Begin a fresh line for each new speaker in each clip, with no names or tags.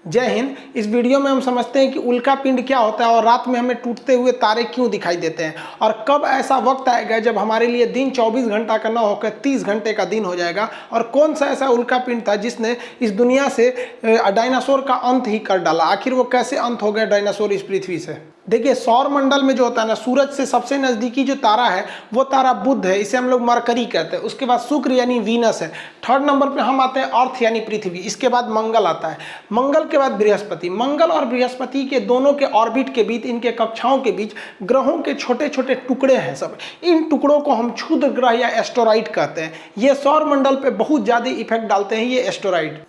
जय हिंद। इस वीडियो में हम समझते हैं कि उल्का पिंड क्या होता है और रात में हमें टूटते हुए तारे क्यों दिखाई देते हैं और कब ऐसा वक्त आएगा जब हमारे लिए दिन 24 घंटा का न होकर 30 घंटे का दिन हो जाएगा और कौन सा ऐसा उल्का पिंड था जिसने इस दुनिया से डायनासोर का अंत ही कर डाला। आखिर वो कैसे अंत हो गए डायनासोर इस पृथ्वी से। देखिए, सौर मंडल में जो होता है ना, सूरज से सबसे नज़दीकी जो तारा है वो तारा बुध है, इसे हम लोग मरकरी कहते हैं। उसके बाद शुक्र यानी वीनस है। थर्ड नंबर पे हम आते हैं अर्थ यानी पृथ्वी। इसके बाद मंगल आता है। मंगल के बाद बृहस्पति। मंगल और बृहस्पति के दोनों के ऑर्बिट के बीच, इनके कक्षाओं के बीच ग्रहों के छोटे छोटे टुकड़े हैं सब। इन टुकड़ों को हम क्षुद्र ग्रह या एस्टेरॉइड कहते हैं। ये सौर मंडल पे बहुत ज़्यादा इफेक्ट डालते हैं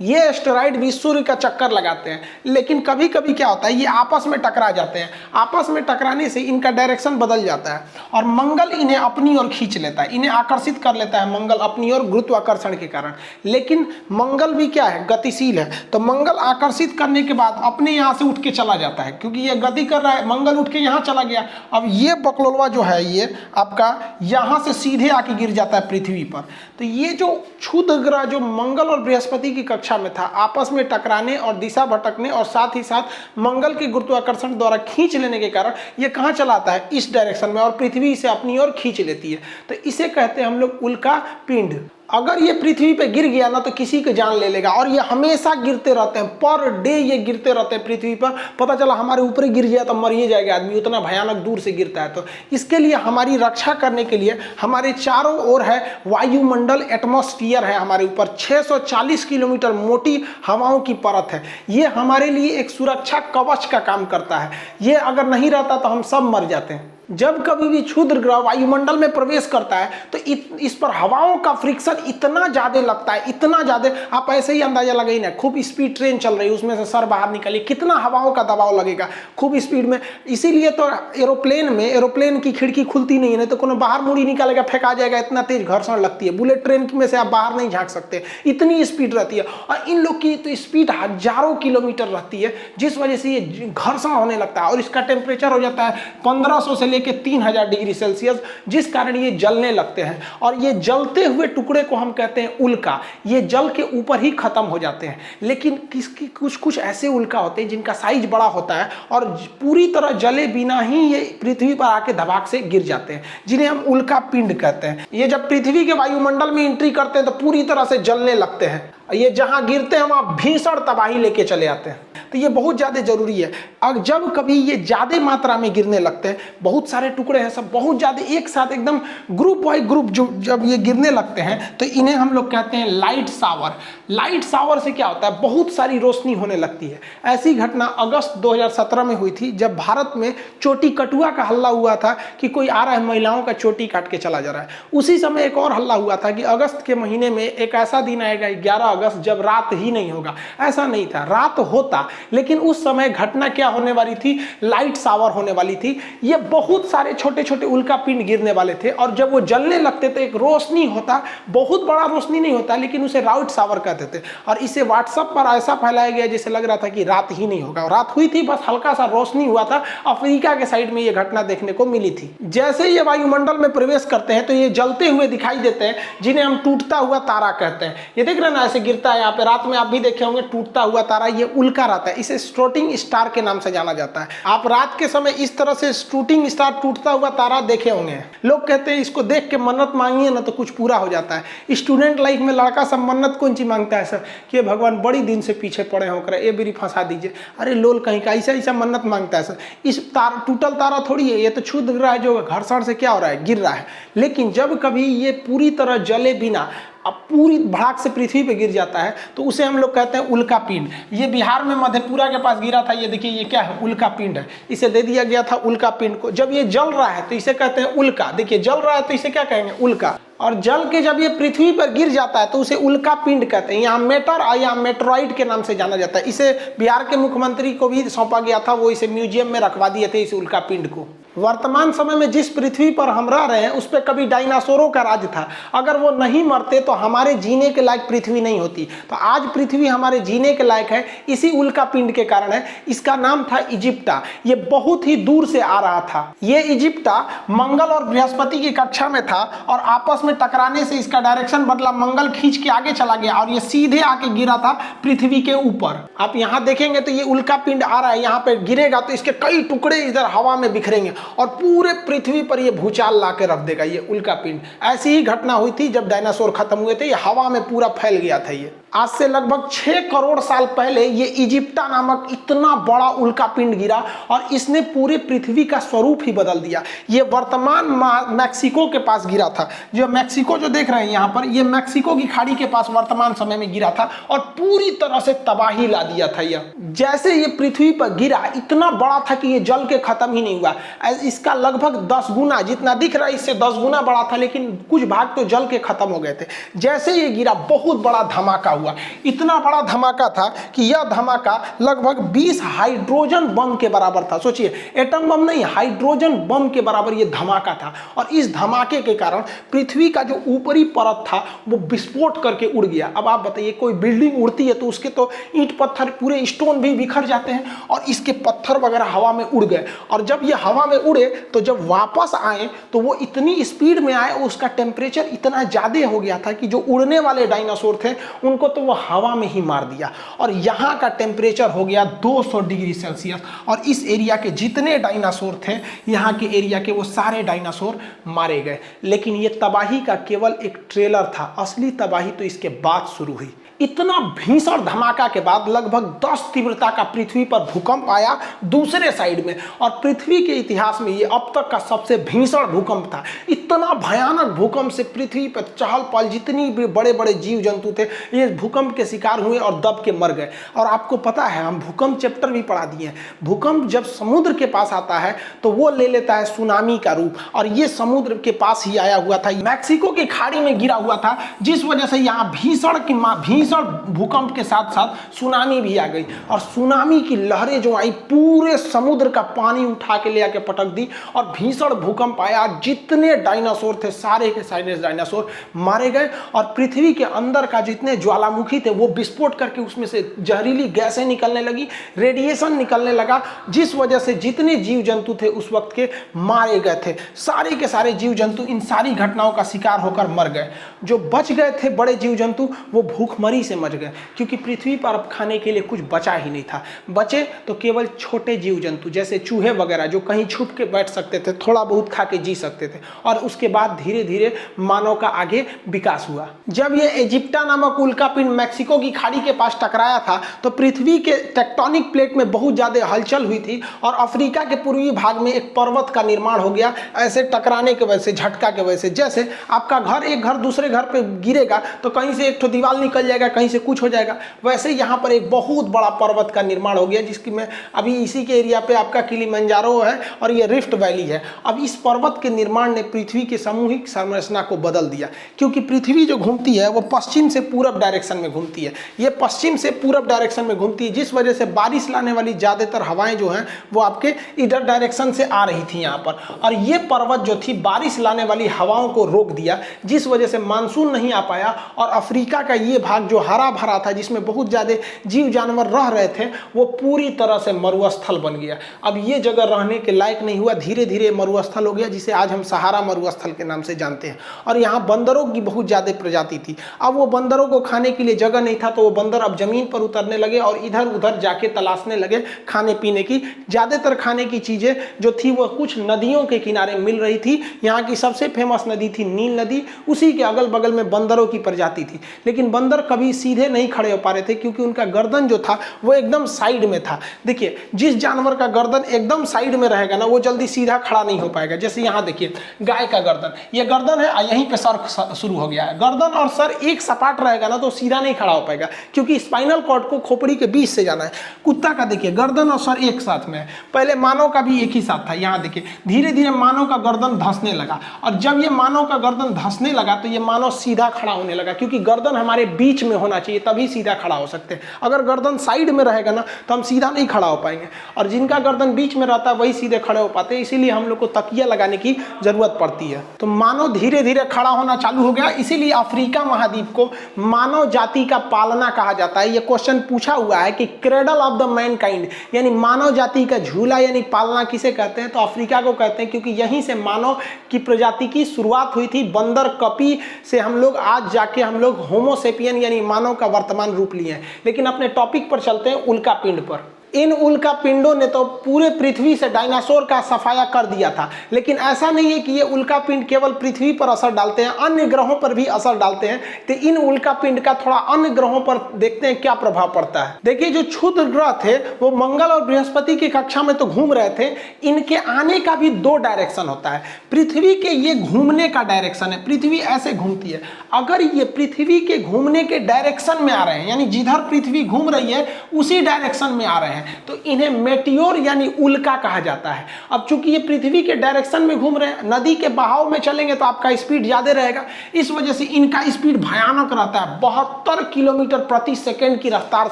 ये एस्टेरॉइड भी सूर्य का चक्कर लगाते हैं, लेकिन कभी कभी क्या होता है, ये आपस में टकरा जाते हैं। आपस में टकराने से इनका डायरेक्शन बदल जाता है और मंगल इन्हें अपनी ओर खींच लेता है, इन्हें आकर्षित कर लेता है मंगल अपनी ओर गुरुत्वाकर्षण के कारण। लेकिन मंगल भी क्या है, गतिशील है। तो मंगल आकर्षित करने के बाद अपने यहाँ से उठ के चला जाता है, क्योंकि ये गति कर रहा है। मंगल उठ के यहाँ चला गया। अब ये बकलोलवा जो है ये आपका यहाँ से सीधे आके गिर जाता है पृथ्वी पर। तो ये जो क्षुद्र ग्रह जो मंगल और बृहस्पति की कक्षा में था, आपस में टकराने और दिशा भटकने और साथ ही साथ मंगल के गुरुत्वाकर्षण द्वारा खींच लेने के कारण ये कहाँ चलाता है, इस डायरेक्शन में, और पृथ्वी इसे अपनी ओर खींच लेती है। तो इसे कहते हैं हम लोग उल्का पिंड। अगर ये पृथ्वी पे गिर गया ना तो किसी की जान ले लेगा, और ये हमेशा गिरते रहते हैं, पर डे ये गिरते रहते हैं पृथ्वी पर। पता चला हमारे ऊपर ही गिर गया तो मर ही जाएगा आदमी, उतना भयानक दूर से गिरता है। तो इसके लिए हमारी रक्षा करने के लिए हमारे चारों ओर है वायुमंडल, एटमॉस्फियर है हमारे ऊपर। 640 किलोमीटर मोटी हवाओं की परत है। ये हमारे लिए एक सुरक्षा कवच का काम करता है। ये अगर नहीं रहता तो हम सब मर जाते हैं। जब कभी भी क्षुद्र ग्रह वायुमंडल में प्रवेश करता है तो इस पर हवाओं का फ्रिक्शन इतना ज़्यादा लगता है, इतना ज़्यादा, आप ऐसे ही अंदाजा लगाइए ना। खूब स्पीड ट्रेन चल रही है, उसमें से सर बाहर निकलिए, कितना हवाओं का दबाव लगेगा खूब स्पीड में। इसीलिए तो एरोप्लेन की खिड़की खुलती नहीं है, तो कोनो बाहर मुड़ी निकालेगा, फेंका जाएगा, इतना तेज घर्षण लगती है। बुलेट ट्रेन में से आप बाहर नहीं झांक सकते, इतनी स्पीड रहती है। और इन लोग की तो स्पीड हजारों किलोमीटर रहती है, जिस वजह से ये घर्षण होने लगता है और इसका टेम्परेचर हो जाता है 1500 से लेके 3000 डिग्री सेल्सियस, जिस कारण ये जलने लगते हैं। और ये जलते हुए टुकड़े को हम कहते हैं उल्का। ये जल के ऊपर ही खत्म हो जाते हैं। लेकिन किसकी कुछ ऐसे उल्का होते हैं जिनका साइज बड़ा होता है और पूरी तरह जले बिना ही ये पृथ्वी पर आके धमाक से गिर जाते हैं, जिन्हें हम उल्का पिंड कहते हैं। ये जब पृथ्वी के वायुमंडल में एंट्री करते हैं तो पूरी तरह से जलने लगते हैं। ये जहां गिरते हैं वहां भीषण तबाही लेके चले आते हैं। तो ये बहुत ज़्यादा जरूरी है। अब जब कभी ये ज़्यादा मात्रा में गिरने लगते हैं, बहुत सारे टुकड़े हैं सब बहुत ज़्यादा एक साथ एकदम ग्रुप बाय ग्रुप जब ये गिरने लगते हैं तो इन्हें हम लोग कहते हैं लाइट शावर। लाइट शावर से क्या होता है, बहुत सारी रोशनी होने लगती है। ऐसी घटना अगस्त 2017 में हुई थी, जब भारत में चोटी कटुआ का हल्ला हुआ था कि कोई आ रहा है महिलाओं का चोटी काट के चला जा रहा है। उसी समय एक और हल्ला हुआ था कि अगस्त के महीने में एक ऐसा दिन आएगा 11 अगस्त जब रात ही नहीं होगा। ऐसा नहीं था, रात होता, लेकिन उस समय घटना क्या होने वाली थी, लाइट शावर होने वाली थी। ये बहुत सारे छोटे छोटे उल्का पिंड गिरने वाले थे और जब वो जलने लगते थे एक रोशनी होता, बहुत बड़ा रोशनी नहीं होता, लेकिन उसे लाइट शावर कहते थे। और इसे व्हाट्सएप पर ऐसा फैलाया गया जैसे लग रहा था कि रात ही नहीं होगा। रात हुई थी, बस हल्का सा रोशनी हुआ था। अफ्रीका के साइड में ये घटना देखने को मिली थी। जैसे ये वायुमंडल में प्रवेश करते हैं तो ये जलते हुए दिखाई देते हैं, जिन्हें हम टूटता हुआ तारा कहते हैं। ये देख रहे हैं ना, ऐसे गिरता है यहाँ पे, रात में आप भी देखे होंगे टूटता हुआ तारा, ये उल्का रहता है। इसे शूटिंग स्टार के नाम से जाना जाता है। आप रात के समय इस तरह से शूटिंग स्टार टूटता हुआ तारा देखे होंगे। लोग कहते हैं इसको देख के मन्नत मांगिए ना तो कुछ पूरा हो जाता है। स्टूडेंट लाइफ में लड़का सब मन्नत कौन सी मांगता है सर, कि भगवान बड़ी दिन से पीछे पड़े होकर ये बेरी फंसा दीजिए। अरे लोल कहीं का ऐसा मन्नत मांगता है सर। इस टूटल तारा थोड़ी है, ये तो क्षुद्र ग्रह जो घर्षण से क्या हो रहा है, गिर रहा है। लेकिन जब कभी ये पूरी तरह जले बिना अब पूरी भड़ाक से पृथ्वी पे गिर जाता है तो उसे हम लोग कहते हैं उल्का पिंड। ये बिहार में मधेपुरा के पास गिरा था। ये देखिए, ये क्या है, उल्का पिंड है। इसे दे दिया गया था उल्का पिंड को। जब ये जल रहा है तो इसे कहते हैं उल्का। देखिए, जल रहा है तो इसे क्या कहेंगे, उल्का। और जल के जब ये पृथ्वी पर गिर जाता है तो उसे उल्का पिंड कहते हैं। यहाँ मेटर और यहाँ मेट्रॉइड के नाम से जाना जाता है। इसे बिहार के मुख्यमंत्री को भी सौंपा गया था, वो इसे म्यूजियम में रखवा दिए थे इस उल्का पिंड को। वर्तमान समय में जिस पृथ्वी पर हम रह रहे हैं उस पर कभी डायनासोरों का राज था। अगर वो नहीं मरते तो हमारे जीने के लायक पृथ्वी नहीं होती। तो आज पृथ्वी हमारे जीने के लायक है इसी उल्का पिंड के कारण है। इसका नाम था इजिप्टा। ये बहुत ही दूर से आ रहा था। ये इजिप्टा मंगल और बृहस्पति की कक्षा में था और आपस में टकराने से इसका डायरेक्शन बदला, मंगल खींच के आगे चला गया और ये सीधे आके गिरा था पृथ्वी के ऊपर। आप यहाँ देखेंगे तो ये उल्का पिंड आ रहा है, यहाँ पे गिरेगा तो इसके कई टुकड़े इधर हवा में बिखरेंगे और पूरे पृथ्वी पर ये भूचाल ला के रख देगा ये उल्का पिंड। ऐसी ही घटना हुई थी जब डायनासोर खत्म हुए थे, ये हवा में पूरा फैल गया था। ये आज से लगभग 6 करोड़ साल पहले ये इजिप्टा नामक इतना बड़ा उल्का पिंड गिरा और इसने पूरे पृथ्वी का स्वरूप ही बदल दिया। ये वर्तमान मैक्सिको के पास गिरा था। जो मैक्सिको जो देख रहे हैं यहाँ पर, ये मैक्सिको की खाड़ी के पास वर्तमान समय में गिरा था और पूरी तरह से तबाही ला दिया था। यह जैसे ये पृथ्वी पर गिरा इतना बड़ा था कि ये जल के खत्म ही नहीं हुआ। इसका लगभग 10 गुना, जितना दिख रहा है इससे 10 गुना बड़ा था, लेकिन कुछ भाग तो जल के खत्म हो गए थे। जैसे ये गिरा बहुत बड़ा धमाका हुआ। इतना बड़ा धमाका था कि यह धमाका लगभग 20 हाइड्रोजन बम के बराबर था। सोचिए, एटम बम नहीं, हाइड्रोजन बम के बराबर यह धमाका था। और इस धमाके के कारण पृथ्वी का जो ऊपरी परत था वो विस्फोट करके उड़ गया। अब आप बताइए, कोई बिल्डिंग उड़ती है तो उसके तो ईंट पत्थर पूरे स्टोन भी बिखर जाते हैं और इसके पत्थर वगैरह हवा में उड़ गए। और जब ये हवा में उड़े तो जब वापस आए तो वो इतनी स्पीड में आए, उसका टेम्परेचर इतना ज्यादा हो गया था कि जो उड़ने वाले डायनासोर थे उनको तो वो हवा में ही मार दिया। और यहाँ का टेम्परेचर हो गया 200 डिग्री सेल्सियस। और इस एरिया के जितने डायनासोर थे, यहाँ के एरिया के, वो सारे डायनासोर मारे गए। लेकिन ये तबाही का केवल एक ट्रेलर था, असली तबाही तो इसके बाद शुरू हुई। इतना भीषण धमाका के बाद लगभग 10 तीव्रता का पृथ्वी पर भूकंप आया दूसरे साइड में। और पृथ्वी के इतिहास में ये अब तक का सबसे भीषण भूकंप था। इतना भयानक भूकंप से पृथ्वी पर चहल पहल, जितनी भी बड़े बड़े जीव जंतु थे ये भूकंप के शिकार हुए और दब के मर गए। और आपको पता है, हम भूकंप चैप्टर भी पढ़ा दिए हैं। भूकंप जब समुद्र के पास आता है तो वो ले लेता है सुनामी का रूप, और ये समुद्र के पास ही आया हुआ था। मैक्सिको की खाड़ी में गिरा हुआ था, जिस वजह से यहाँ भीषण भूकंप के साथ साथ सुनामी भी आ गई। और सुनामी की लहरें जो आई, पूरे समुद्र का पानी उठा के ले आके पटक दी और भीषण भूकंप आया। जितने डायनासोर थे सारे के सारे डायनासोर मारे गए और पृथ्वी के अंदर का जितने ज्वालामुखी थे वो विस्फोट करके उसमें से जहरीली गैसें निकलने लगी, रेडिएशन निकलने लगा, जिस वजह से जितने जीव जंतु थे उस वक्त के मारे गए थे। सारे के सारे जीव जंतु इन सारी घटनाओं का शिकार होकर मर गए। जो बच गए थे बड़े जीव जंतु वो भूखमरी से मर गए, क्योंकि पृथ्वी पर अब खाने के लिए कुछ बचा ही नहीं था। बचे तो केवल छोटे जीव जंतु जैसे चूहे वगैरह, जो कहीं छुप के बैठ सकते थे, थोड़ा बहुत खा के जी सकते थे। और उसके बाद धीरे धीरे मानव का आगे विकास हुआ। जब ये इजिप्टा नामक उल्का पिंड मैक्सिको की खाड़ी के पास टकराया था तो पृथ्वी के टेक्टोनिक प्लेट में बहुत ज्यादा हलचल हुई थी और अफ्रीका के पूर्वी भाग में एक पर्वत का निर्माण हो गया, ऐसे टकराने की वजह से, झटका की वजह से। जैसे आपका घर, एक घर दूसरे घर पे गिरेगा तो कहीं से एक तो दीवार निकल जाएगा, कहीं से कुछ हो जाएगा, वैसे यहाँ पर एक बहुत बड़ा पर्वत का निर्माण हो गया, जिसकी मैं अभी इसी के एरिया पे आपका किलिमंजारो है और ये रिफ्ट वैली है। अब इस पर्वत के निर्माण ने पृथ्वी की सामूहिक संरचना को बदल दिया, क्योंकि पृथ्वी जो घूमती है वो पश्चिम से पूरब डायरेक्शन में घूमती है। ये पश्चिम से पूरब डायरेक्शन में घूमती है, जिस वजह से बारिश लाने वाली ज्यादातर हवाएं जो हैं वो आपके इधर डायरेक्शन से आ रही थी यहाँ पर। और ये पर्वत जो थी बारिश लाने वाली हवाओं को रोक दिया, जिस वजह से मानसून नहीं आ पाया और अफ्रीका का ये भाग जो हरा भरा था, जिसमें बहुत ज्यादा जीव जानवर रह रहे थे, वो पूरी तरह से मरुस्थल बन गया। अब ये जगह रहने के लायक नहीं हुआ, धीरे धीरे मरुस्थल हो गया, जिसे आज हम सहारा मरुस्थल के नाम से जानते हैं। और यहाँ बंदरों की बहुत ज्यादा प्रजाति थी। अब वो बंदरों को खाने के लिए जगह नहीं था, तो वो बंदर अब जमीन पर उतरने लगे और इधर उधर जाके तलाशने लगे खाने पीने की। ज्यादातर खाने की चीजें जो थी वो कुछ नदियों के किनारे मिल रही थी। यहाँ की सबसे फेमस नदी थी नील नदी, उसी के अगल बगल में बंदरों की प्रजाति थी। लेकिन बंदर कभी सीधे नहीं खड़े हो पा रहे थे, क्योंकि उनका गर्दन जो था वो एकदम साइड में था। देखिए, जिस जानवर का गर्दन एकदम साइड में रहेगा ना, वो जल्दी सीधा खड़ा नहीं हो पाएगा। जैसे यहाँ देखिए, गाय का गर्दन, ये गर्दन है, यहीं पे सर शुरू हो गया है। गर्दन और सर एक सपाट रहेगा ना तो सीधा नहीं खड़ा हो पाएगा, क्योंकि स्पाइनल कॉर्ड को खोपड़ी के बीच से जाना है। कुत्ता का देखिए, गर्दन और सर एक साथ में है। पहले मानव का भी एक ही साथ था। यहाँ देखिए, धीरे धीरे मानव का गर्दन धंसने लगा, और जब ये मानव का गर्दन धंसने लगा तो ये मानव सीधा खड़ा होने लगा, क्योंकि गर्दन हमारे बीच में में होना चाहिए, तभी सीधा खड़ा हो सकते हैं। अगर गर्दन साइड में रहेगा ना तो हम सीधा नहीं खड़ा हो पाएंगे, और जिनका गर्दन बीच में रहता है वही सीधे खड़े हो पाते हैं। इसीलिए हम लोग को तकिया लगाने की जरूरत पड़ती है। तो मानव धीरे धीरे खड़ा होना चालू हो गया, इसीलिए अफ्रीका महाद्वीप को मानव जाति का पालना कहा जाता है। ये क्वेश्चन पूछा हुआ है कि क्रेडल ऑफ द मैनकाइंड यानी मानव जाति का झूला यानी पालना किसे कहते हैं, तो अफ्रीका को कहते हैं, क्योंकि यहीं से मानव की प्रजाति की शुरुआत हुई थी। बंदर कपी से हम लोग आज जाके हम लोग होमोसेपियन यानी मानव का वर्तमान रूप लिए हैं। लेकिन अपने टॉपिक पर चलते हैं, उल्का पिंड पर। इन उल्का पिंडों ने तो पूरे पृथ्वी से डायनासोर का सफाया कर दिया था, लेकिन ऐसा नहीं है कि ये उल्का पिंड केवल पृथ्वी पर असर डालते हैं, अन्य ग्रहों पर भी असर डालते हैं। तो इन उल्का पिंड का थोड़ा अन्य ग्रहों पर देखते हैं क्या प्रभाव पड़ता है। देखिए, जो क्षुद्र ग्रह थे वो मंगल और बृहस्पति की कक्षा में तो घूम रहे थे, इनके आने का भी दो डायरेक्शन होता है। पृथ्वी के ये घूमने का डायरेक्शन है, पृथ्वी ऐसे घूमती है। अगर ये पृथ्वी के घूमने के डायरेक्शन में आ रहे हैं, यानी जिधर पृथ्वी घूम रही है उसी डायरेक्शन में आ रहे हैं, तो इन्हें मेटियोर यानी उल्का कहा जाता है। अब चूंकि ये पृथ्वी के डायरेक्शन में घूम रहे हैं, नदी के बहाव में चलेंगे तो आपका स्पीड ज्यादा रहेगा, इस वजह से इनका स्पीड भयानक रहता है। 72 किलोमीटर प्रति सेकंड की रफ्तार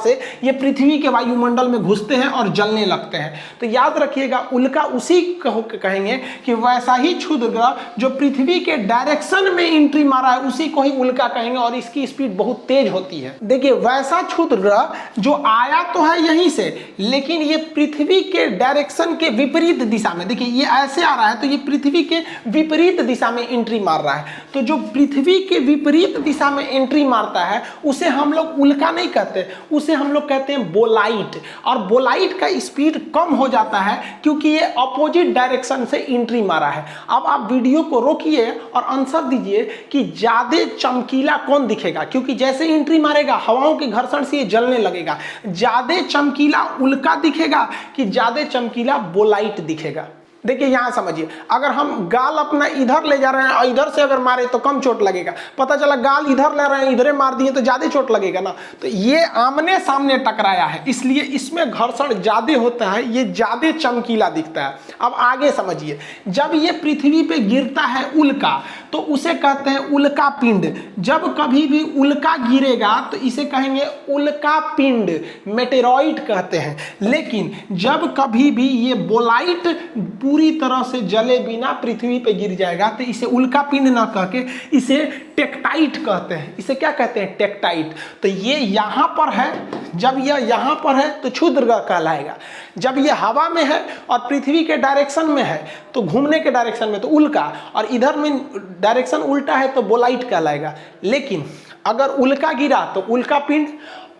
से ये पृथ्वी के वायुमंडल में घुसते हैं और जलने लगते हैं। तो याद रखिएगा, उल्का उसी को कहेंगे कि वैसा ही क्षुद्र ग्रह जो पृथ्वी के डायरेक्शन में एंट्री मारा है उसी को ही उल्का कहेंगे, और इसकी स्पीड बहुत तेज होती है। देखिए, वैसा क्षुद्र ग्रह जो आया तो है यहीं से, लेकिन ये पृथ्वी के डायरेक्शन के विपरीत दिशा में, देखिए ये ऐसे आ रहा है तो ये पृथ्वी के विपरीत दिशा में एंट्री मार रहा है। तो जो पृथ्वी के विपरीत दिशा में एंट्री मारता है उसे हम लोग उल्का नहीं कहते, उसे हम लोग कहते हैं बोलाइट। और बोलाइट का स्पीड कम हो जाता है क्योंकि ये अपोजिट डायरेक्शन से एंट्री मारा है। अब आप वीडियो को रोकिए और आंसर दीजिए कि ज्यादा चमकीला कौन दिखेगा, क्योंकि जैसे एंट्री मारेगा हवाओं के घर्षण से ये जलने लगेगा। ज्यादा चमकीला उल्का दिखेगा कि ज्यादा चमकीला बोलाइट दिखेगा। देखिए यहां समझिए, अगर हम गाल अपना इधर ले जा रहे हैं और इधर से अगर मारे तो कम चोट लगेगा, पता चला गाल इधर ले रहे हैं इधरे मार दिए तो ज्यादा चोट लगेगा ना। तो ये आमने सामने टकराया है, इसलिए इसमें घर्षण ज्यादा होता है, ये ज्यादा चमकीला दिखता है। अब आगे समझिए, जब ये पृथ्वी पे गिरता है उल्का तो उसे कहते हैं उल्का पिंड। जब कभी भी उल्का गिरेगा तो इसे कहेंगे उल्का पिंड, मेटेरॉइड कहते हैं। लेकिन जब कभी भी ये बोलाइट पूरी तरह से जले बिना पृथ्वी पे गिर जाएगा तो इसे उल्का पिंड ना कह के इसे टेक्टाइट कहते हैं। इसे क्या कहते हैं? टेक्टाइट। तो ये यहाँ पर है, जब यह यहाँ पर है तो क्षुद्र ग्रह कहलाएगा। जब ये हवा में है और पृथ्वी के डायरेक्शन में है तो घूमने के डायरेक्शन में तो उल्का, और इधर में डायरेक्शन उल्टा है तो बोलाइट कहलाएगा। लेकिन अगर उल्का गिरा तो उल्का पिंड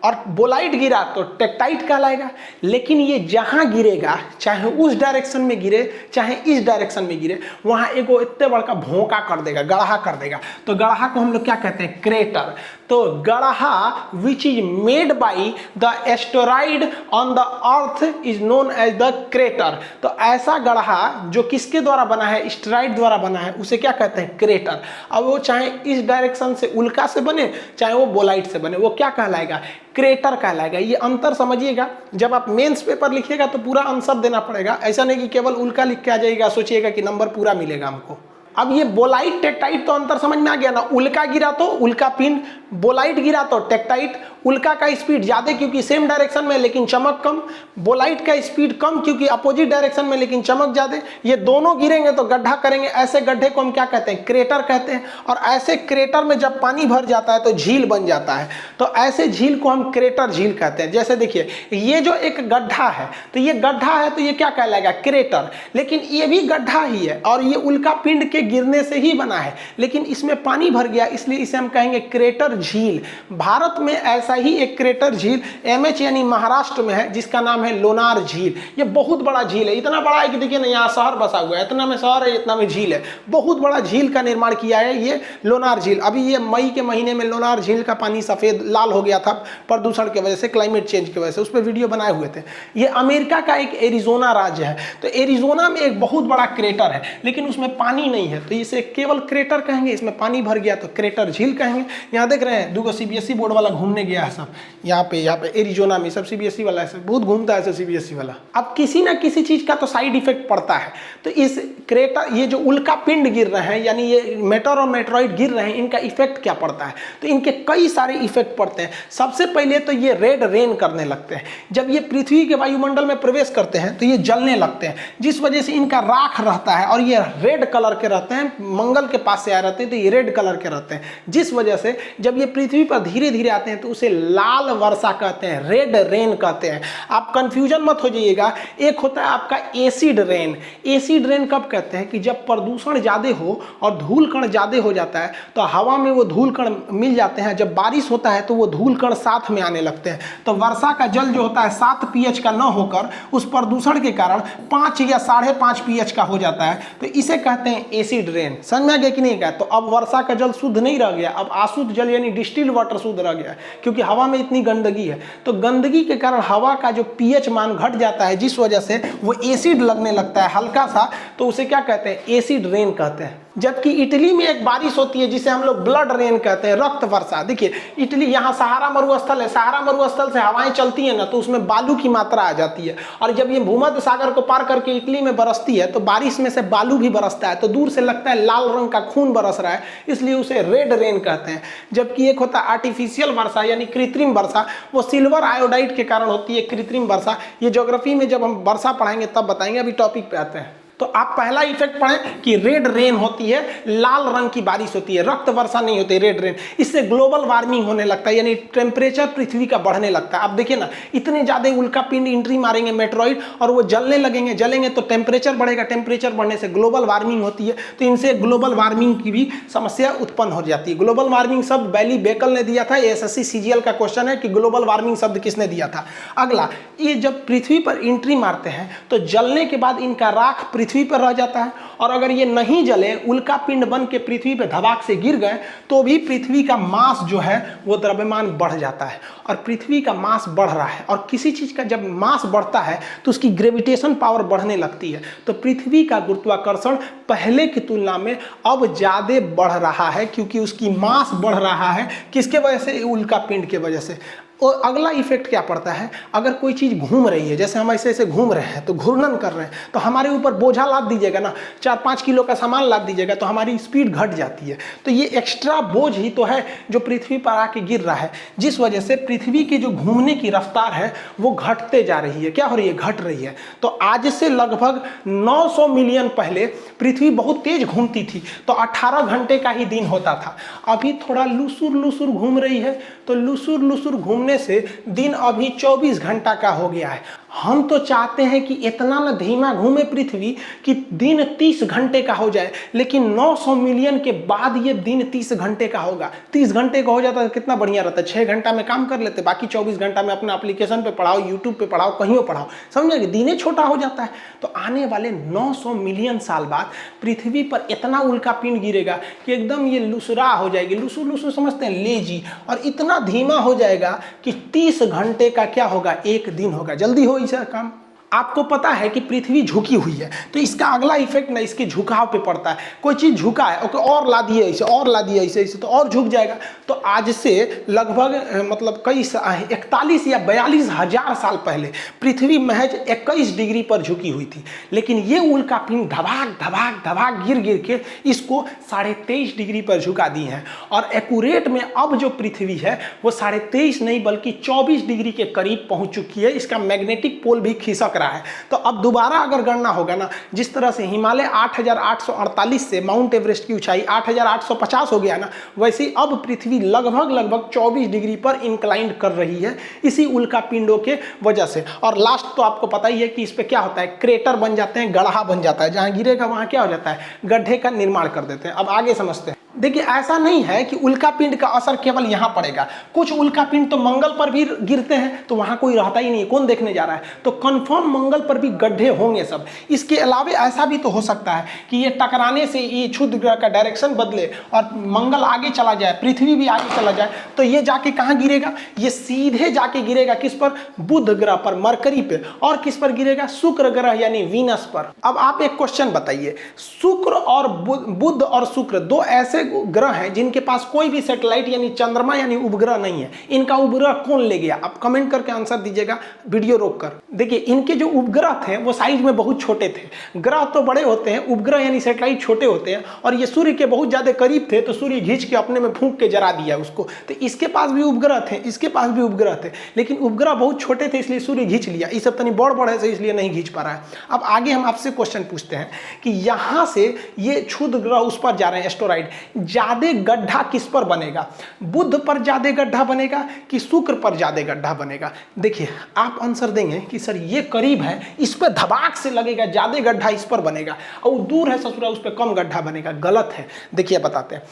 और बोलाइट गिरा तो टेक्टाइट कहलाएगा। लेकिन ये जहां गिरेगा, चाहे उस डायरेक्शन में गिरे चाहे इस डायरेक्शन में गिरे, वहां एगो इतने बड़का भोंका कर देगा, गड़हा कर देगा। तो गड़हा को हम लोग क्या कहते हैं? क्रेटर। तो गड़हा which is made by the asteroid on the earth is known as the crater. तो ऐसा गड़हा जो किसके द्वारा बना है? एस्टेरॉइड द्वारा बना है, उसे क्या कहते हैं? क्रेटर। अब वो चाहे इस डायरेक्शन से उल्का से बने चाहे वो बोलाइट से बने, वो क्या कहलाएगा? क्रेटर कहलाएगा। ये अंतर समझिएगा, जब आप मेंस पेपर लिखिएगा तो पूरा आंसर देना पड़ेगा। ऐसा नहीं कि केवल उल्का लिख के आ जाएगा, सोचिएगा कि नंबर पूरा मिलेगा हमको। अब ये बोलाइट टेक्टाइट तो अंतर समझ में आ गया ना। उल्का गिरा तो उल्का पिंड, बोलाइट गिरा तो टेक्टाइट। उल्का का स्पीड ज्यादा क्योंकि सेम डायरेक्शन में लेकिन चमक कम, बोलाइट का स्पीड कम क्योंकि अपोजिट डायरेक्शन में लेकिन चमक ज्यादा। ये दोनों गिरेंगे तो गड्ढा करेंगे, ऐसे गड्ढे को हम क्या कहते हैं? क्रेटर कहते हैं। और ऐसे क्रेटर में जब पानी भर जाता है तो झील बन जाता है, तो ऐसे झील को हम क्रेटर झील कहते हैं। जैसे देखिए, ये जो एक गड्ढा है तो ये गड्ढा है तो ये क्या कहलाएगा? क्रेटर। लेकिन ये भी गड्ढा ही है और ये उल्का पिंड के गिरने से ही बना है, लेकिन इसमें पानी भर गया इसलिए इसे हम कहेंगे क्रेटर झील। भारत में ऐसा ही एक क्रेटर झील एमएच यानी महाराष्ट्र में है जिसका नाम है लोनार झील। ये बहुत बड़ा झील है, इतना बड़ा है कि देखिए ना यहाँ शहर बसा हुआ है, इतना में शहर है इतना में झील है। बहुत बड़ा झील का निर्माण किया है ये लोनार झील। अभी ये मई के महीने में लोनार झील का पानी सफेद लाल हो गया था प्रदूषण की वजह से, क्लाइमेट चेंज की वजह से। उस पर वीडियो बनाए हुए थे। ये अमेरिका का एक एरिजोना राज्य है, तो एरिजोना में एक बहुत बड़ा क्रेटर है लेकिन उसमें पानी नहीं है। है तो इसे केवल क्रेटर कहेंगे, इसमें पानी भर गया तो क्रेटर झील कहेंगे। यहाँ देख रहे हैं 2 सीबीएसई बोर्ड वाला घूमने गया है सब, यहाँ पे एरिजोना में सब सीबीएसई वाला है, बहुत घूमता है सीबीएसई वाला। अब किसी ना किसी चीज का तो साइड इफेक्ट पड़ता है, तो इस क्रेटर, ये जो उल्का पिंड गिर रहे हैं यानी ये मेटर और मेट्रॉइड गिर रहे हैं, इनका इफेक्ट क्या पड़ता है? तो इनके कई सारे इफेक्ट पड़ते हैं। सबसे पहले तो ये रेड रेन करने लगते हैं। जब ये पृथ्वी के वायुमंडल में प्रवेश करते हैं तो ये जलने लगते हैं, जिस वजह से इनका राख रहता है और ये रेड कलर के रहते हैं, मंगल के पास से आए रहते हैं तो ये रेड कलर के रहते हैं, जिस वजह से जब ये पृथ्वी पर धीरे धीरे आते हैं तो उसे लाल वर्षा कहते हैं, रेड रेन कहते हैं। आप कंफ्यूजन मत हो जाइएगा। एक होता है आपका एसिड रेन। एसिड रेन कब कहते हैं? कि जब प्रदूषण ज़्यादा हो और धूल कण ज़्यादा हो जाता है तो हवा में वो धूल कण मिल जाते हैं, जब बारिश होता है तो वो धूल कण साथ में आने लगते हैं, तो वर्षा का जल जो होता है 7 pH का न होकर उस प्रदूषण के कारण 5 या 5.5 pH का हो जाता है, तो इसे कहते हैं एसिड रेन। समझ में आ गया कि नहीं? तो अब वर्षा का जल शुद्ध नहीं रह गया, अब अशुद्ध जल यानी डिस्टिल्ड वाटर शुद्ध रह गया, क्योंकि हवा में इतनी गंदगी है। तो गंदगी के कारण हवा का जो pH मान घट जाता है, जिस वजह से वो एसिड लगने लगता है हल्का सा, तो उसे क्या कहते हैं? एसिड रेन कहते हैं। जबकि इटली में एक बारिश होती है जिसे हम लोग ब्लड रेन कहते हैं, रक्त वर्षा। देखिए इटली, यहाँ सहारा मरुस्थल है, सहारा मरुस्थल से हवाएं चलती हैं ना, तो उसमें बालू की मात्रा आ जाती है, और जब ये भूमध्य सागर को पार करके इटली में बरसती है तो बारिश में से बालू भी बरसता है, तो दूर से लगता है लाल रंग का खून बरस रहा है, इसलिए उसे रेड रेन कहते हैं। जबकि एक होता है आर्टिफिशियल वर्षा यानी कृत्रिम वर्षा, वो सिल्वर आयोडाइड के कारण होती है कृत्रिम वर्षा। ये ज्योग्राफी में जब हम वर्षा पढ़ाएंगे तब बताएंगे, अभी टॉपिक पे आते हैं। तो आप पहला इफेक्ट पढ़ें कि रेड रेन होती है, लाल रंग की बारिश होती है, रक्त वर्षा नहीं होती, रेड रेन। इससे ग्लोबल वार्मिंग होने लगता है, यानी टेम्परेचर पृथ्वी का बढ़ने लगता है। आप देखिए ना, इतने ज्यादा उल्का पिंड एंट्री मारेंगे मेट्रॉइड और वो जलने लगेंगे, जलेंगे तो टेम्परेचर बढ़ेगा, टेम्परेचर बढ़ने से ग्लोबल वार्मिंग होती है, तो इनसे ग्लोबल वार्मिंग की भी समस्या उत्पन्न हो जाती है। ग्लोबल वार्मिंग शब्द बैली बेकल ने दिया था, एसएससी सीजीएल का क्वेश्चन है कि ग्लोबल वार्मिंग शब्द किसने दिया था। अगला, ये जब पृथ्वी पर एंट्री मारते हैं तो जलने के बाद इनका राख पृथ्वी पर रह जाता है, और अगर ये नहीं जले, उल्का पिंड बन के पृथ्वी पर धमाक से गिर गए, तो भी पृथ्वी का मास जो है वो द्रव्यमान बढ़ जाता है, और पृथ्वी का मास बढ़ रहा है, और किसी चीज का जब मास बढ़ता है तो उसकी ग्रेविटेशन पावर बढ़ने लगती है, तो पृथ्वी का गुरुत्वाकर्षण पहले की तुलना में अब ज्यादा बढ़ रहा है, क्योंकि उसकी मास बढ़ रहा है। किसके वजह से? उल्का पिंड के वजह से। और अगला इफेक्ट क्या पड़ता है? अगर कोई चीज़ घूम रही है, जैसे हम ऐसे ऐसे घूम रहे हैं तो घूर्णन कर रहे हैं, तो हमारे ऊपर बोझा लाद दीजिएगा ना, 4-5 किलो का सामान लाद दीजिएगा तो हमारी स्पीड घट जाती है। तो ये एक्स्ट्रा बोझ ही तो है जो पृथ्वी पर आके गिर रहा है, जिस वजह से पृथ्वी की जो घूमने की रफ्तार है वो घटते जा रही है। क्या हो रही है? घट रही है। तो आज से लगभग 900 मिलियन पहले पृथ्वी बहुत तेज घूमती थी, तो 18 घंटे का ही दिन होता था। अभी थोड़ा लुसुर लुसुर घूम रही है, तो लुसुर लुसुर घूमने से दिन अभी 24 घंटा का हो गया है। हम तो चाहते हैं कि इतना न धीमा घूमे पृथ्वी कि दिन 30 घंटे का हो जाए, लेकिन 900 मिलियन के बाद ये दिन 30 घंटे का होगा। 30 घंटे का हो जाता तो कितना बढ़िया रहता, 6 घंटा में काम कर लेते, बाकी 24 घंटा में अपना एप्लीकेशन पे पढ़ाओ, यूट्यूब पे पढ़ाओ, कहीं पढ़ाओ। समझे? दिने छोटा हो जाता है। तो आने वाले 900 मिलियन साल बाद पृथ्वी पर इतना उल्का पिंड गिरेगा कि एकदम ये लुसरा हो जाएगी। लुसुर लुसुर समझते हैं, लेजी, और इतना धीमा हो जाएगा कि 30 घंटे का क्या होगा? एक दिन होगा। जल्दी हो इसका काम। आपको पता है कि पृथ्वी झुकी हुई है, तो इसका अगला इफेक्ट ना इसके झुकाव पे पड़ता है। कोई चीज झुका है, ओके, और ला दिए ऐसे, और ला दिए ऐसे ऐसे, तो और झुक जाएगा। तो आज से लगभग मतलब कई 41 या 42 हजार साल पहले पृथ्वी महज 21 डिग्री पर झुकी हुई थी, लेकिन ये उल्का पिंड धबाक धबाक धबाक गिर गिर के इसको 23.5 डिग्री पर झुका दी है। और एक्यूरेट में अब जो पृथ्वी है वो 23.5 नहीं बल्कि 24 डिग्री के करीब पहुंच चुकी है। इसका मैग्नेटिक पोल भी खिसक रहा है। तो अब दोबारा अगर गणना होगा ना, जिस तरह से हिमालय 8848 से माउंट एवरेस्ट की ऊंचाई 8850 हो गया ना, वैसे अब पृथ्वी लगभग 24 डिग्री पर इंक्लाइंड कर रही है इसी उल्का पिंडों के वजह से। और लास्ट तो आपको पता ही है कि इस पे क्या होता है, क्रेटर बन जाते हैं, गड्ढा बन जाता है, जहां गिरेगा वहां क्या हो जाता है, गड्ढे का निर्माण कर देते हैं। अब आगे समझते हैं। देखिए ऐसा नहीं है कि उल्का पिंड का असर केवल यहाँ पड़ेगा, कुछ उल्का पिंड तो मंगल पर भी गिरते हैं तो वहाँ कोई रहता ही नहीं, कौन देखने जा रहा है, तो कंफर्म मंगल पर भी गड्ढे होंगे सब। इसके अलावा ऐसा भी तो हो सकता है कि ये टकराने से ये क्षुद्र ग्रह का डायरेक्शन बदले और मंगल आगे चला जाए, पृथ्वी भी आगे चला जाए, तो ये जाके कहाँ गिरेगा, ये सीधे जाके गिरेगा किस पर, बुध ग्रह पर, मरकरी पे, और किस पर गिरेगा, शुक्र ग्रह यानी वीनस पर। अब आप एक क्वेश्चन बताइए, शुक्र और बुध और शुक्र दो ऐसे ग्रह हैं जिनके पास कोई भी सैटेलाइट यानी चंद्रमा यानी उपग्रह नहीं है, इनका उपग्रह कौन ले गया, आप कमेंट करके आंसर दीजिएगा वीडियो रोककर। देखिए इनके जो उपग्रह थे वो साइज में बहुत छोटे थे, ग्रह तो बड़े होते हैं, उपग्रह यानी सैटेलाइट छोटे होते हैं, और ये सूर्य के बहुत ज्यादा करीब थे तो सूर्य खींच के अपने में फूंक के जला दिया उसको, तो इसके पास भी उपग्रह थे, इसके पास भी उपग्रह थे, लेकिन उपग्रह बहुत छोटे थे इसलिए सूर्य खींच लिया, ये सब तनी बड़ बड़ है इसलिए नहीं खींच पा रहा है। अब आगे हम आपसे क्वेश्चन पूछते हैं कि यहां से ये क्षुद्र ग्रह उस पर जा रहे हैं, एस्टेरॉइड, ज्यादा गड्ढा किस पर बनेगा, बुध पर ज्यादा गड्ढा बनेगा कि शुक्र पर ज्यादा गड्ढा बनेगा। देखिए आप आंसर देंगे कि सर ये करीब है, इस पर धबाक से लगेगा, ज्यादा गड्ढा इस पर बनेगा, और दूर है ससुरा उस पर कम गड्ढा बनेगा। गलत है, देखिए बताते हैं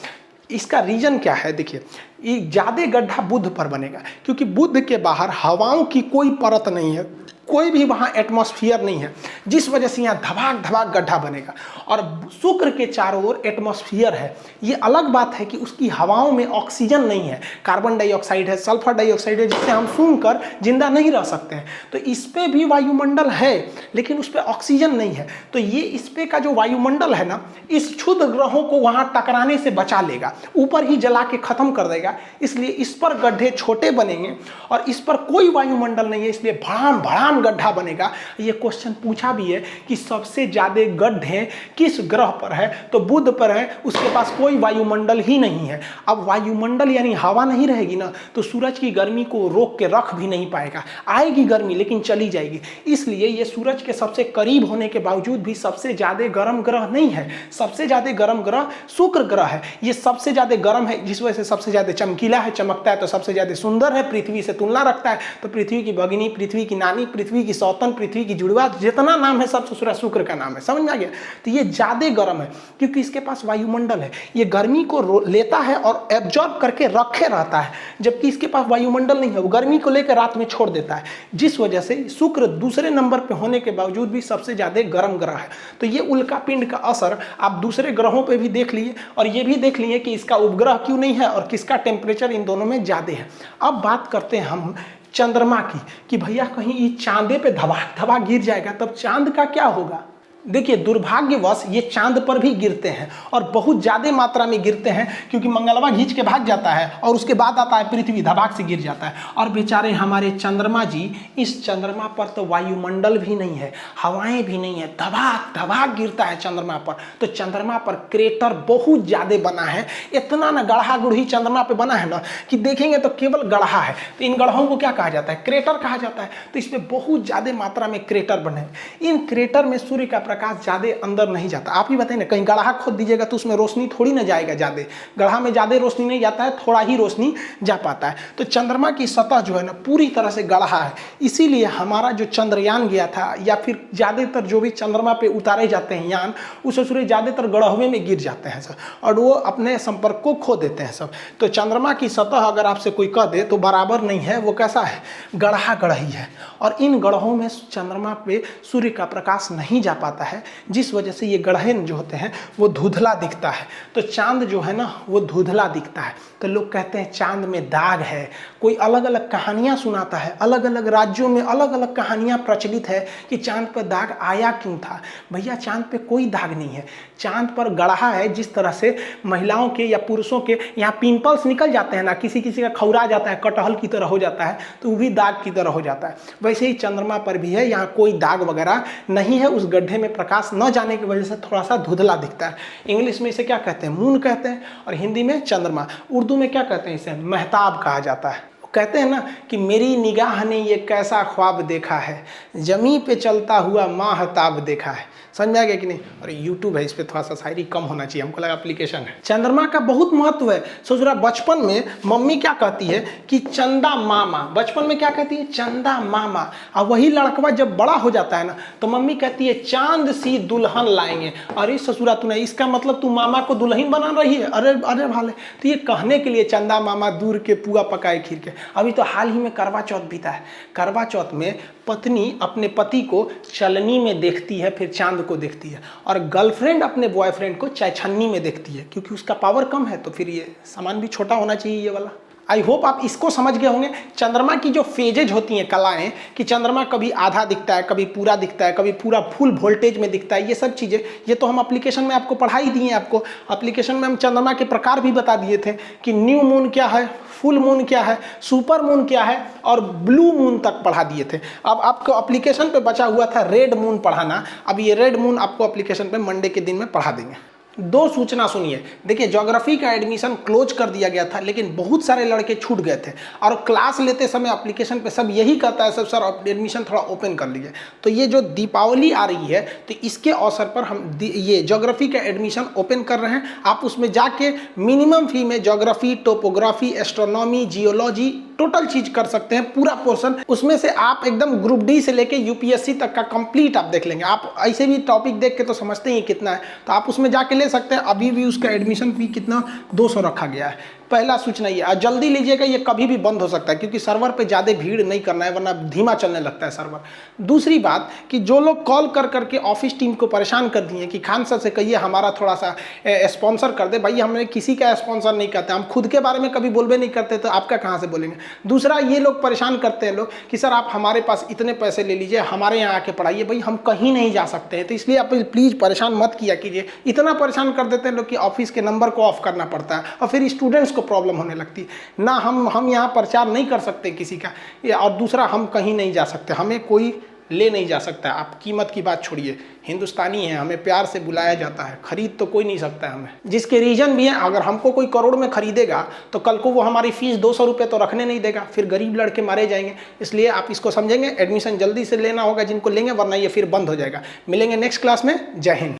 इसका रीजन क्या है। देखिए ये ज्यादा गड्ढा बुध पर बनेगा क्योंकि बुध के बाहर हवाओं की कोई परत नहीं है, कोई भी वहां एटमॉस्फेयर नहीं है, जिस वजह से यहाँ धबाक धबाक गड्ढा बनेगा। और शुक्र के चारों ओर एटमॉस्फेयर है, ये अलग बात है कि उसकी हवाओं में ऑक्सीजन नहीं है, कार्बन डाइऑक्साइड है, सल्फर डाइऑक्साइड है, जिससे हम सूंघकर जिंदा नहीं रह सकते हैं। तो इस पे भी वायुमंडल है लेकिन उस पर ऑक्सीजन नहीं है, तो ये इस पे का जो वायुमंडल है ना, इस क्षुद्र ग्रहों को वहां टकराने से बचा लेगा, ऊपर ही जला के खत्म कर देगा, इसलिए इस पर गड्ढे छोटे बनेंगे और इस पर कोई वायुमंडल नहीं है, इसलिए भड़ाम भड़ाम गड्ढा बनेगा। ये क्वेश्चन पूछा भी है कि सबसे ज्यादा गड्ढे किस ग्रह पर है, तो बुध पर है, उसके पास कोई वायुमंडल ही नहीं है। अब वायुमंडल यानी हवा नहीं रहेगी ना, तो सूरज की गर्मी को रोक के रख भी नहीं पाएगा, आएगी गर्मी लेकिन चली जाएगी, इसलिए ये सूरज के सबसे करीब होने के बावजूद भी सबसे ज्यादा गर्म ग्रह नहीं है। सबसे ज्यादा गर्म ग्रह शुक्र ग्रह है, ये सबसे ज्यादा गर्म है, जिस वजह से सबसे ज्यादा चमकीला है, चमकता है, तो सबसे ज्यादा सुंदर है, पृथ्वी से तुलना रखता है, तो पृथ्वी की भगिनी, पृथ्वी की नानी, पृथ्वी की सौतन, पृथ्वी की जुड़वा, जितना नाम है सब ससुरा शुक्र का नाम है, समझ में आ गया। तो ये ज्यादा गर्म है क्योंकि इसके पास वायुमंडल है, ये गर्मी को लेता है और एब्जॉर्ब करके रखे रहता है, जबकि इसके पास वायुमंडल नहीं है, वो गर्मी को लेकर रात में छोड़ देता है, जिस वजह से शुक्र दूसरे नंबर पे होने के बावजूद भी सबसे ज्यादा गर्म ग्रह है। तो ये उल्का पिंड का असर आप दूसरे ग्रहों पे भी देख लिए और ये भी देख लिए कि इसका उपग्रह क्यों नहीं है और किसका टेम्परेचर इन दोनों में ज्यादा है। अब बात करते हैं हम चंद्रमा की कि भैया कहीं ये चांदे पे धबाक धबाक गिर जाएगा तब चांद का क्या होगा। देखिए दुर्भाग्यवश ये चांद पर भी गिरते हैं और बहुत ज़्यादा मात्रा में गिरते हैं क्योंकि मंगलवा खींच के भाग जाता है और उसके बाद आता है पृथ्वी, धबाक से गिर जाता है। और बेचारे हमारे चंद्रमा जी, इस चंद्रमा पर तो वायुमंडल भी नहीं है, हवाएं भी नहीं है, धबाक धबाक गिरता है चंद्रमा पर। तो चंद्रमा पर क्रेटर बहुत ज़्यादा बना है, इतना ना गढ़ा गुढ़ी चंद्रमा पर बना है ना कि देखेंगे तो केवल गढ़ा है। तो इन गढ़ों को क्या कहा जाता है, क्रेटर कहा जाता है। तो इसमें बहुत ज़्यादा मात्रा में क्रेटर बने, इन क्रेटर में सूर्य का प्रकाश ज्यादा अंदर नहीं जाता। आप ही बताइए ना, कहीं गड्ढा खोद दीजिएगा तो उसमें रोशनी थोड़ी ना जाएगा, ज्यादा गड्ढा में ज्यादा रोशनी नहीं जाता है, थोड़ा ही रोशनी जा पाता है। तो चंद्रमा की सतह जो है ना पूरी तरह से गड्ढा है, इसीलिए हमारा जो चंद्रयान गया था या फिर ज्यादातर जो भी चंद्रमा पे उतारे जाते हैं यान, उस सूर्य ज्यादातर गड्ढे में गिर जाते हैं सब और वो अपने संपर्क को खो देते हैं सब। तो चंद्रमा की सतह अगर आपसे कोई कह दे तो बराबर नहीं है, वो कैसा है, गड्ढा गढ़ही है। और इन गड्ढों में चंद्रमा पे सूर्य का प्रकाश नहीं जा पाता है, जिस वजह से ये गड्ढे जो होते हैं वो धुंधला दिखता है। तो चांद जो है ना वो धुंधला दिखता है। तो लोग कहते हैं चांद में दाग है, कोई अलग अलग कहानियां सुनाता है, अलग अलग राज्यों में अलग अलग कहानियां प्रचलित है कि चांद पर दाग आया क्यों था। भैया चांद पे कोई दाग नहीं है, चांद पर गड्ढा है। जिस तरह से महिलाओं के या पुरुषों के यहाँ पिंपल्स निकल जाते हैं ना, किसी किसी का खौरा जाता है, कटहल की तरह हो जाता है, तो वो भी दाग की तरह हो जाता है। वैसे ही चंद्रमा पर भी है, यहाँ कोई दाग वगैरह नहीं है, उस गड्ढे में प्रकाश न जाने की वजह से थोड़ा सा धुंधला दिखता है। इंग्लिश में इसे क्या कहते हैं, मून कहते हैं, और हिंदी में चंद्रमा। उर्दू में क्या कहते हैं, इसे महताब कहा जाता है। कहते हैं ना कि मेरी निगाह ने ये कैसा ख्वाब देखा है, जमी पे चलता हुआ माहताब देखा है। समझ में आ गया कि नहीं? और YouTube है, इस पर थोड़ा सा शायरी कम होना चाहिए, हमको लगा एप्लीकेशन है। चंद्रमा का बहुत महत्व है। सोच रहा बचपन में मम्मी क्या कहती है कि चंदा मामा, बचपन में क्या कहती है? चंदा मामा। और वही लड़कवा जब बड़ा हो जाता है ना तो मम्मी कहती है चांद सी दुल्हन लाएंगे। अरे ससुरा तूने, इसका मतलब तू मामा को दुल्हन बना रही है? अरे अरे भाले, तो ये कहने के लिए चंदा मामा दूर के पुआ पकाए खीर के। अभी तो हाल ही में करवा चौथ बीता है। करवा चौथ में पत्नी अपने पति को चलनी में देखती है, फिर चांद को देखती है, और गर्लफ्रेंड अपने बॉयफ्रेंड को चायछन्नी में देखती है, क्योंकि उसका पावर कम है। तो फिर ये सामान भी छोटा होना चाहिए ये वाला। आई होप आप इसको समझ गए होंगे। चंद्रमा की जो फेजेज होती हैं, कलाएं, कि चंद्रमा कभी आधा दिखता है, कभी पूरा दिखता है, कभी पूरा फुल वोल्टेज में दिखता है, ये सब चीज़ें ये तो हम एप्लीकेशन में आपको पढ़ा ही दिए। आपको एप्लीकेशन में हम चंद्रमा के प्रकार भी बता दिए थे कि न्यू मून क्या है, फुल मून क्या है, सुपर मून क्या है, और ब्लू मून तक पढ़ा दिए थे। अब आपको एप्लीकेशन पे बचा हुआ था रेड मून पढ़ाना। अब ये रेड मून आपको एप्लीकेशन पे मंडे के दिन में पढ़ा देंगे। दो सूचना सुनिए। देखिए, ज्योग्राफी का एडमिशन क्लोज कर दिया गया था, लेकिन बहुत सारे लड़के छूट गए थे, और क्लास लेते समय एप्लीकेशन पे सब यही कहता है सर एडमिशन थोड़ा ओपन कर लीजिए। तो ये जो दीपावली आ रही है, तो इसके अवसर पर हम ये ज्योग्राफी का एडमिशन ओपन कर रहे हैं। आप उसमें जाके मिनिमम फी में geography, topography, astronomy, geology total चीज कर सकते हैं, पूरा पोर्शन। उसमें से आप एकदम ग्रुप डी से लेके यूपीएससी तक का कंप्लीट आप देख लेंगे। आप ऐसे भी टॉपिक देख के तो समझते ही कितना है, तो आप उसमें जाके ले सकते हैं। अभी भी उसका एडमिशन फी कितना 200 रखा गया है। पहला सूचना ये, और जल्दी लीजिएगा, ये कभी भी बंद हो सकता है, क्योंकि सर्वर पे ज़्यादा भीड़ नहीं करना है, वरना धीमा चलने लगता है सर्वर। दूसरी बात कि जो लोग कॉल कर करके ऑफिस टीम को परेशान कर दिए कि खान सर से कहिए हमारा थोड़ा सा स्पॉन्सर कर दे, भाई हमने किसी का स्पॉन्सर नहीं करते, हम खुद के बारे में कभी बोलबे नहीं करते, तो आपका कहाँ से बोलेंगे। दूसरा, ये लोग परेशान करते हैं लोग कि सर आप हमारे पास इतने पैसे ले लीजिए, हमारे यहाँ आके पढ़ाइए। भाई हम कहीं नहीं जा सकते हैं, तो इसलिए आप प्लीज़ परेशान मत किया कीजिए। इतना परेशान कर देते हैं लोग कि ऑफिस के नंबर को ऑफ करना पड़ता है, और फिर स्टूडेंट्स को प्रॉब्लम होने लगती है ना। हम यहाँ प्रचार नहीं कर सकते किसी का, और दूसरा हम कहीं नहीं जा सकते, हमें कोई ले नहीं जा सकता। आप कीमत की बात छोड़िए, हिंदुस्तानी है, हमें प्यार से बुलाया जाता है, खरीद तो कोई नहीं सकता है हमें। जिसके रीजन भी है, अगर हमको कोई करोड़ में खरीदेगा तो कल को वो हमारी फीस 200 रुपये तो रखने नहीं देगा, फिर गरीब लड़के मारे जाएंगे। इसलिए आप इसको समझेंगे, एडमिशन जल्दी से लेना होगा जिनको लेंगे, वरना ये फिर बंद हो जाएगा। मिलेंगे नेक्स्ट क्लास में। जय हिंद।